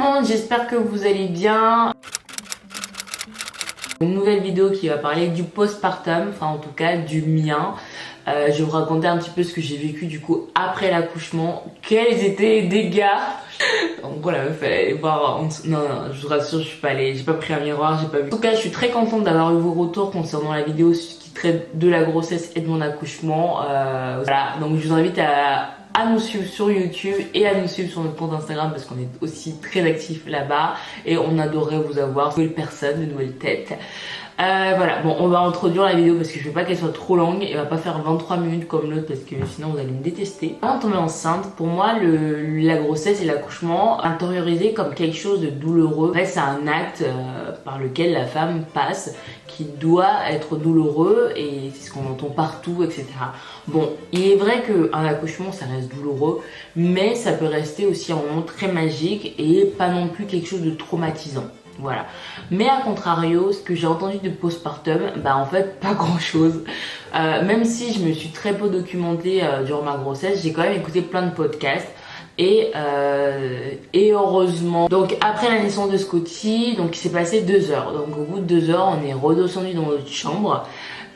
monde, j'espère que vous allez bien. Une nouvelle vidéo qui va parler du postpartum, enfin en tout cas du mien. Je vais vous raconter un petit peu ce que j'ai vécu du coup après l'accouchement, quels étaient les dégâts. Donc voilà, il fallait aller voir. Non, je vous rassure, je suis pas allée, j'ai pas pris un miroir, j'ai pas vu. En tout cas, je suis très contente d'avoir eu vos retours concernant la vidéo qui traite de la grossesse et de mon accouchement. Voilà, donc je vous invite à nous suivre sur YouTube et à nous suivre sur notre compte Instagram parce qu'on est aussi très actifs là-bas et on adorerait vous avoir de nouvelles personnes, de nouvelles têtes. Voilà, bon, on va introduire la vidéo parce que je veux pas qu'elle soit trop longue et va pas faire 23 minutes comme l'autre parce que sinon vous allez me détester. Avant de tomber enceinte, pour moi, la grossesse et l'accouchement intériorisé comme quelque chose de douloureux. En fait, c'est un acte par lequel la femme passe qui doit être douloureux et c'est ce qu'on entend partout, etc. Bon, il est vrai qu'un accouchement, ça reste douloureux, mais ça peut rester aussi un moment très magique et pas non plus quelque chose de traumatisant. Voilà. Mais à contrario, ce que j'ai entendu de postpartum, bah en fait pas grand chose. Même si je me suis très peu documentée durant ma grossesse, j'ai quand même écouté plein de podcasts. Et heureusement. Donc après la naissance de Scotty, donc il s'est passé 2 heures. Donc au bout de 2 heures, on est redescendu dans notre chambre.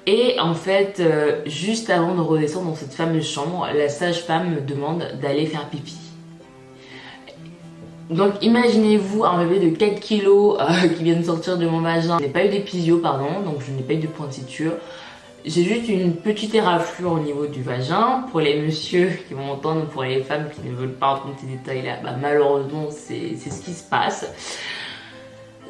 Et en fait, juste avant de redescendre dans cette fameuse chambre, la sage-femme me demande d'aller faire pipi. Donc imaginez-vous un bébé de 4 kilos qui vient de sortir de mon vagin. Je n'ai pas eu d'épisio, pardon, donc je n'ai pas eu de point de suture. J'ai juste une petite éraflure au niveau du vagin. Pour les messieurs qui vont entendre, pour les femmes qui ne veulent pas entendre ces détails-là, bah malheureusement c'est ce qui se passe.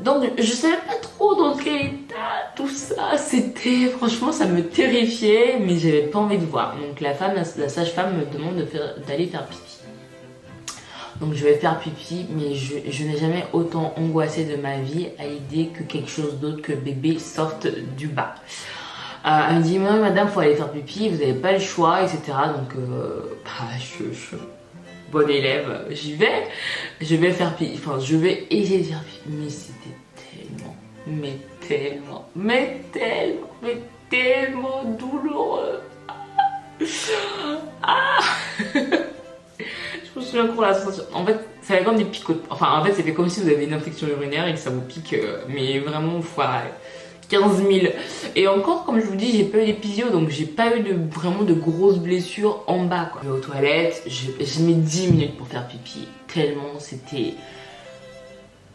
Donc je savais pas trop dans quel état tout ça c'était. Franchement ça me terrifiait, mais j'avais pas envie de voir. Donc la sage-femme me demande d'aller faire pipi. Donc je vais faire pipi, mais je n'ai jamais autant angoissé de ma vie à l'idée que quelque chose d'autre que bébé sorte du bas. Elle me dit, madame, faut aller faire pipi, vous n'avez pas le choix, etc. Donc bonne élève, j'y vais. Je vais faire pipi, enfin je vais essayer de faire pipi. Mais c'était tellement douloureux. Ah. Je me souviens pour la sensation. En fait, ça fait comme des picots. Enfin, en fait, ça fait comme si vous avez une infection urinaire et que ça vous pique, mais vraiment fois 15 000. Et encore, comme je vous dis, j'ai pas eu d'épisio, donc j'ai pas eu vraiment de grosses blessures en bas, quoi. Je vais aux toilettes, j'ai mis 10 minutes pour faire pipi. Tellement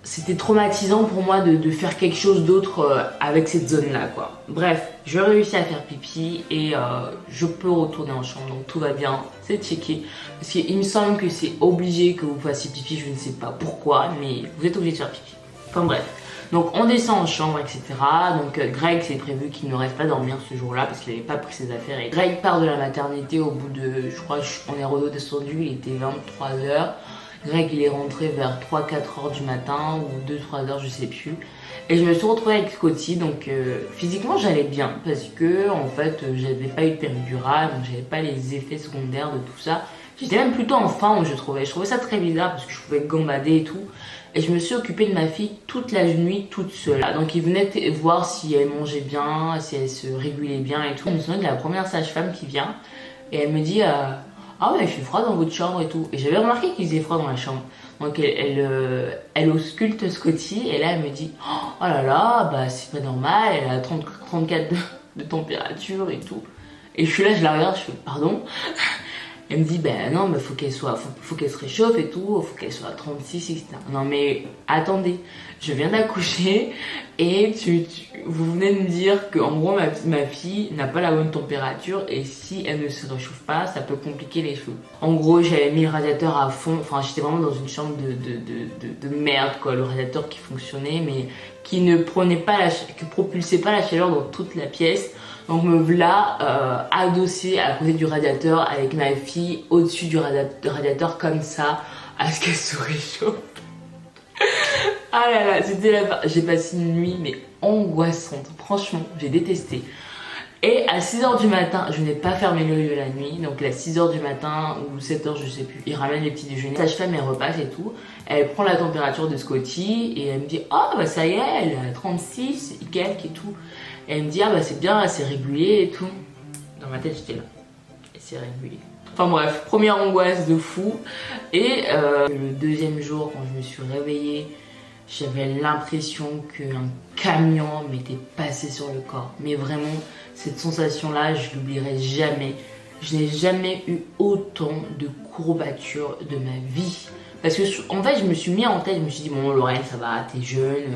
c'était traumatisant pour moi de faire quelque chose d'autre avec cette zone-là, quoi. Bref, je réussis à faire pipi et je peux retourner en chambre, donc tout va bien, c'est checké. Parce qu'il me semble que c'est obligé que vous fassiez pipi, je ne sais pas pourquoi, mais vous êtes obligé de faire pipi. Enfin bref, donc on descend en chambre, etc. Donc Greg, c'est prévu qu'il ne reste pas dormir ce jour-là parce qu'il n'avait pas pris ses affaires. Et Greg part de la maternité au bout de, je crois, on est redescendu, il était 23 h. Greg il est rentré vers 3-4 heures du matin ou 2-3 heures, je sais plus. Et je me suis retrouvée avec Scotty, donc physiquement j'allais bien parce que en fait j'avais pas eu de péridurale, donc j'avais pas les effets secondaires de tout ça. J'étais même plutôt en forme, je trouvais ça très bizarre parce que je pouvais gambader et tout. Et je me suis occupée de ma fille toute la nuit toute seule. Donc il venait voir si elle mangeait bien, si elle se régulait bien et tout. Je me souviens de la première sage-femme qui vient et elle me dit ah ouais, il fait froid dans votre chambre et tout. Et j'avais remarqué qu'il faisait froid dans la chambre. Donc elle ausculte Scotty et là elle me dit oh là là, bah c'est pas normal, elle a 34 de température et tout. Et je suis là, je la regarde, je fais pardon. Elle me dit ben non, mais faut qu'elle se réchauffe et tout, faut qu'elle soit à 36, etc. Non mais attendez, je viens d'accoucher et vous venez de me dire que en gros ma fille n'a pas la bonne température et si elle ne se réchauffe pas, ça peut compliquer les choses. En gros, j'avais mis le radiateur à fond, enfin j'étais vraiment dans une chambre de merde quoi, le radiateur qui fonctionnait mais qui ne propulsait pas la chaleur dans toute la pièce. Donc me voilà adossée à côté du radiateur avec ma fille au-dessus du radiateur comme ça à ce qu'elle se réchauffe. Ah là là, j'ai passé une nuit mais angoissante, franchement j'ai détesté. Et à 6 h du matin, je n'ai pas fermé l'œil la nuit, donc à 6 h du matin ou 7 h je sais plus, il ramène les petits déjeuners. La sage-femme elle repasse et tout, elle prend la température de Scotty et elle me dit oh bah ça y est, elle a 36 et quelques et tout. Et elle me dit ah bah c'est bien, elle s'est régulée et tout. Dans ma tête j'étais là, elle s'est régulée. Enfin bref, première angoisse de fou. Et le deuxième jour, quand je me suis réveillée, j'avais l'impression qu'un camion m'était passé sur le corps. Mais vraiment, cette sensation-là, je l'oublierai jamais. Je n'ai jamais eu autant de courbatures de ma vie. Parce que en fait, je me suis mis en tête, je me suis dit, bon Lorraine, ça va, t'es jeune,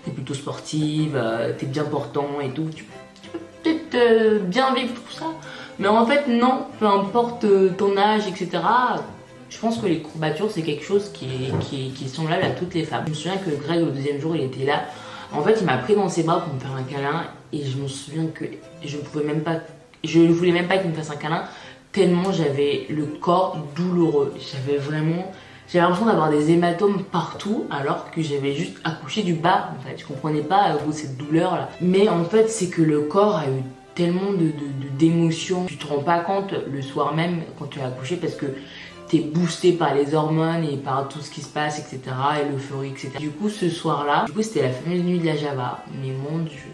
t'es plutôt sportive, t'es bien portant et tout. Tu peux peut-être bien vivre tout ça. Mais en fait, non, peu importe ton âge, etc. Je pense que les courbatures, c'est quelque chose qui est semblable à toutes les femmes. Je me souviens que Greg, le deuxième jour, il était là. En fait, il m'a pris dans ses bras pour me faire un câlin. Et je me souviens que je ne voulais même pas qu'il me fasse un câlin, tellement j'avais le corps douloureux. J'avais l'impression d'avoir des hématomes partout, alors que j'avais juste accouché du bas. En fait, je comprenais pas cette douleur là. Mais en fait, c'est que le corps a eu tellement d'émotions. Tu te rends pas compte le soir même quand tu as accouché, parce que t'es boosté par les hormones et par tout ce qui se passe, etc. Et l'euphorie, etc. Du coup, ce soir-là, c'était la fameuse nuit de la Java. Mais mon Dieu.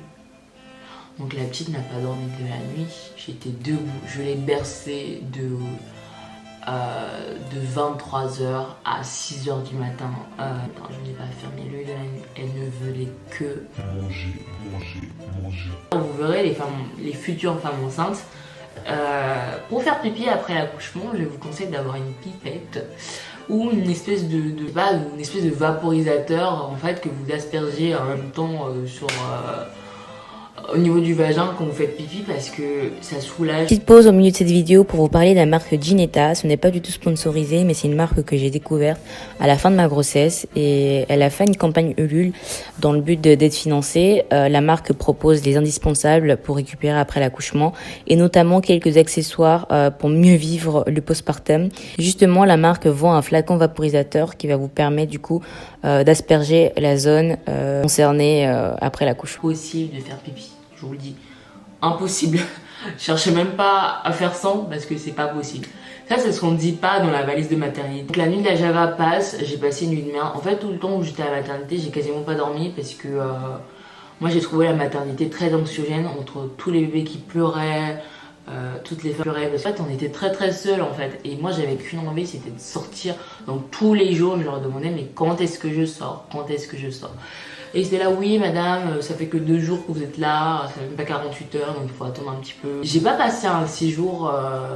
Donc la petite n'a pas dormi de la nuit. J'étais debout. Je l'ai bercée de 23h à 6h du matin. Je n'ai pas fermé l'œil de la nuit. Elle ne voulait que manger. Vous verrez les futures femmes enceintes. Pour faire pipi après l'accouchement, je vous conseille d'avoir une pipette ou une espèce de vaporisateur en fait que vous aspergez en même temps au niveau du vagin quand vous faites pipi, parce que ça soulage. Petite pause au milieu de cette vidéo pour vous parler de la marque Ginetta. Ce n'est pas du tout sponsorisé, mais c'est une marque que j'ai découverte à la fin de ma grossesse et elle a fait une campagne Ulule dans le but d'être financée. La marque propose les indispensables pour récupérer après l'accouchement et notamment quelques accessoires pour mieux vivre le postpartum. Justement, la marque vend un flacon vaporisateur qui va vous permettre du coup d'asperger la zone concernée après l'accouchement. Possible de faire pipi. Je vous le dis, impossible. Cherchez même pas à faire sans, parce que c'est pas possible. Ça, c'est ce qu'on ne dit pas dans la valise de maternité. Donc la nuit de la Java passe, j'ai passé une nuit de merde. En fait, tout le temps où j'étais à la maternité, j'ai quasiment pas dormi, parce que moi j'ai trouvé la maternité très anxiogène, entre tous les bébés qui pleuraient, toutes les femmes pleuraient, parce qu'en fait on était très seuls en fait, et moi j'avais qu'une envie, c'était de sortir. Donc tous les jours je leur demandais, mais quand est-ce que je sors, quand est-ce que je sors. Et c'était là, oui madame, ça fait que 2 jours que vous êtes là, ça fait même pas 48 heures, donc il faut attendre un petit peu. J'ai pas passé un séjour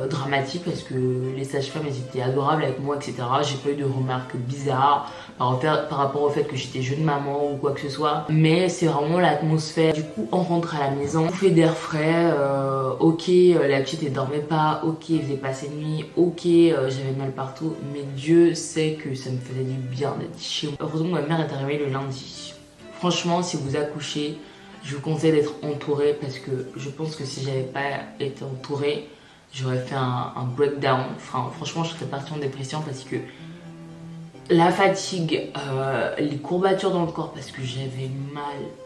dramatique, parce que les sages-femmes elles étaient adorables avec moi, etc. J'ai pas eu de remarques bizarres par rapport au fait que j'étais jeune maman ou quoi que ce soit. Mais c'est vraiment l'atmosphère. Du coup on rentre à la maison, on fait d'air frais, ok la petite elle dormait pas, ok il faisait pas ses nuits, ok j'avais mal partout, mais Dieu sait que ça me faisait du bien d'être chez moi. Heureusement ma mère est arrivée le lundi. Franchement, si vous accouchez, je vous conseille d'être entouré, parce que je pense que si j'avais pas été entourée, j'aurais fait un breakdown. Enfin, franchement, je serais partie en dépression, parce que la fatigue, les courbatures dans le corps, parce que j'avais mal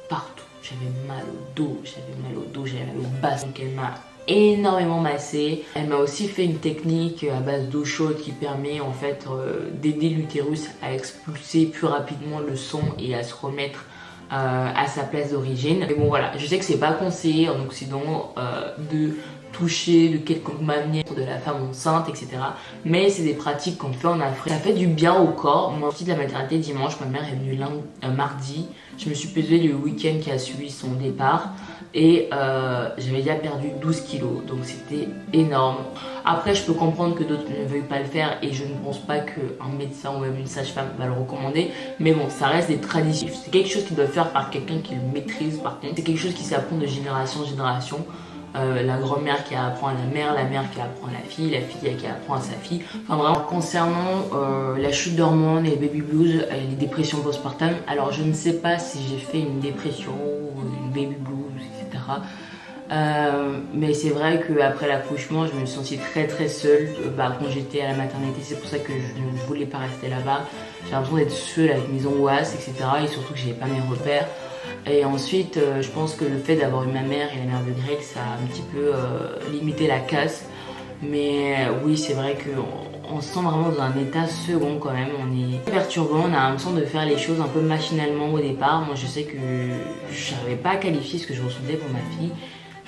partout. J'avais mal au dos, j'avais mal au bas. Donc elle m'a énormément massé. Elle m'a aussi fait une technique à base d'eau chaude qui permet en fait d'aider l'utérus à expulser plus rapidement le sang et à se remettre à sa place d'origine. Mais bon voilà, je sais que c'est pas conseillé en Occident de toucher de quelconque manière de la femme enceinte, etc. Mais c'est des pratiques qu'on fait en Afrique. Ça fait du bien au corps. Moi, je suis de la maternité dimanche, ma mère est venue mardi. Je me suis pesée le week-end qui a suivi son départ et j'avais déjà perdu 12 kilos, donc c'était énorme. Après, je peux comprendre que d'autres ne veuillent pas le faire et je ne pense pas qu'un médecin ou même une sage-femme va le recommander, mais bon, ça reste des traditions. C'est quelque chose qui doit faire par quelqu'un qui le maîtrise. Par contre, c'est quelque chose qui s'apprend de génération en génération. La grand-mère qui apprend à la mère qui apprend à la fille qui apprend à sa fille. Enfin vraiment, concernant la chute d'hormones et les baby blues et les dépressions postpartum, alors je ne sais pas si j'ai fait une dépression ou une baby blues, etc. Mais c'est vrai qu'après l'accouchement, je me suis sentie très seule quand j'étais à la maternité. C'est pour ça que je ne voulais pas rester là-bas. J'ai l'impression d'être seule avec mes angoisses, etc. Et surtout que j'avais pas mes repères. Et ensuite, je pense que le fait d'avoir eu ma mère et la mère de Greg, ça a un petit peu limité la casse. Mais oui, c'est vrai qu'on se sent vraiment dans un état second quand même. On est perturbant, on a l'impression de faire les choses un peu machinalement au départ. Moi, je sais que je n'arrivais pas à qualifier ce que je ressentais pour ma fille.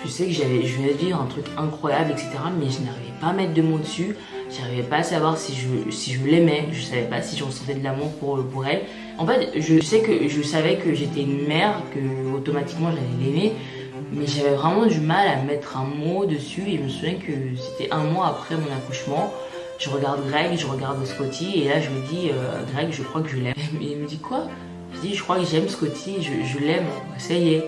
Je sais que je venais de vivre un truc incroyable, etc. Mais je n'arrivais pas à mettre de mots dessus. J'arrivais pas à savoir si je l'aimais. Je savais pas si je ressentais de l'amour pour elle. En fait, je savais que j'étais une mère, que automatiquement j'allais l'aimer. Mais j'avais vraiment du mal à mettre un mot dessus. Et je me souviens que c'était un mois après mon accouchement. Je regarde Greg, je regarde Scotty. Et là, je me dis, Greg, je crois que je l'aime. Et il me dit quoi? Je dis, je crois que j'aime Scotty, je l'aime. Ça y est.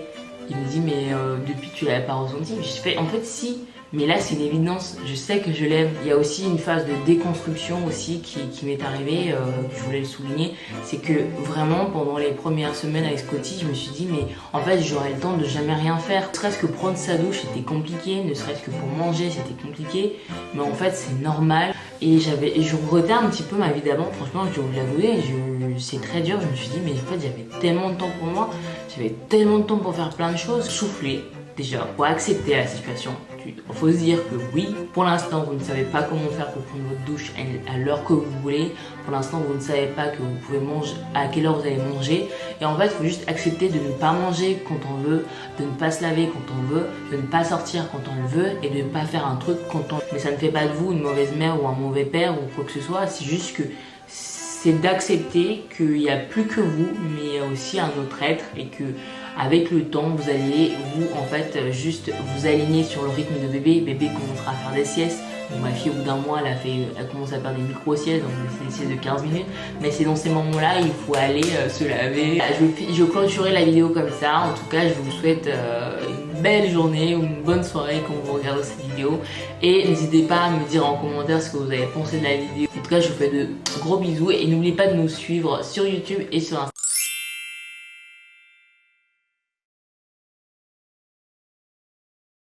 Il me dit, mais depuis tu l'avais pas ressenti. Je fais, en fait, si. Mais là, c'est une évidence. Je sais que je l'aime. Il y a aussi une phase de déconstruction aussi qui m'est arrivée. Je voulais le souligner. C'est que vraiment, pendant les premières semaines avec Scotty, je me suis dit, mais en fait, j'aurais le temps de jamais rien faire. Ne serait-ce que prendre sa douche, c'était compliqué. Ne serait-ce que pour manger, c'était compliqué. Mais en fait, c'est normal. Et je regrettais un petit peu ma vie d'avant. Franchement, je dois vous l'avouer. C'est très dur. Je me suis dit, mais en fait, j'avais tellement de temps pour moi. J'avais tellement de temps pour faire plein de choses. Souffler. Déjà, faut accepter la situation. Il faut se dire que oui, pour l'instant, vous ne savez pas comment faire pour prendre votre douche à l'heure que vous voulez. Pour l'instant, vous ne savez pas que vous pouvez manger, à quelle heure vous allez manger. Et en fait, il faut juste accepter de ne pas manger quand on veut, de ne pas se laver quand on veut, de ne pas sortir quand on le veut et de ne pas faire un truc quand on veut. Mais ça ne fait pas de vous une mauvaise mère ou un mauvais père ou quoi que ce soit. C'est juste que c'est d'accepter qu'il n'y a plus que vous, mais il y a aussi un autre être et que avec le temps, vous allez en fait juste vous aligner sur le rythme de bébé. Bébé commencera à faire des siestes. Donc, ma fille, au bout d'un mois, elle commence à faire des micro-siestes, donc c'est des siestes de 15 minutes. Mais c'est dans ces moments-là, il faut aller se laver. Je clôturerai la vidéo comme ça. En tout cas, je vous souhaite une belle journée ou une bonne soirée quand vous regardez cette vidéo. Et n'hésitez pas à me dire en commentaire ce que vous avez pensé de la vidéo. En tout cas, je vous fais de gros bisous et n'oubliez pas de nous suivre sur YouTube et sur Instagram.